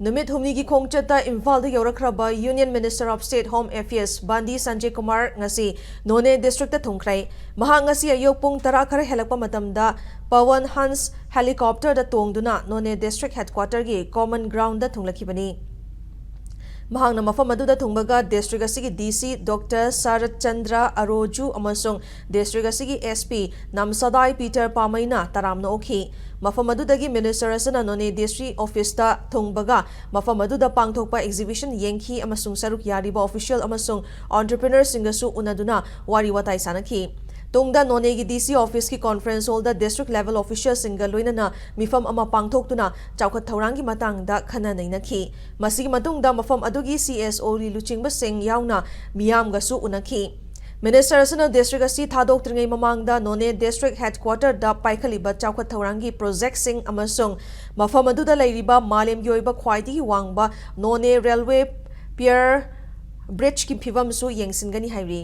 Numit humnigi khongchata Imphal da yawrakraba Union Minister of State Home Affairs BANDI SANJAY KUMAR ngasi NONEY district ta thungkhrai maha ngasi ayok pung 10 khara helakpa matamda Pawan Hans helicopter da tongduna NONEY district headquarter gi common ground da thunglakibani mahangna mafam aduda thungbaga district asigi DC Dr. Sarat Chandra Aroju amasung district asigi SP Namsadai Peter Pamaina taramna okhi mafam adudagi minister asana NONEY district office ta thungbaga mafam aduda pangthokpa exhibition yengki amasung saruk yariba official amasung entrepreneur singasu unaduna wari watai sanakhi Tungda NONEY gi DC office ki conference hall da district level official singa loinana mifam ama pangthoktuna chawkhat thaurangi matangda khana nainakhi masigi matungda mafam adugi CSO ri luchingba sing yauna miyam gasu unakhi Minister asana district asi thadok tringai mamangda NONEY district headquarter da paikhaliba chawkhat thaurangi project sing amasung mafam aduda leiriba malem gi oiba khwaidi wangba NONEY railway pier bridge ki phibam su yengsingani hairi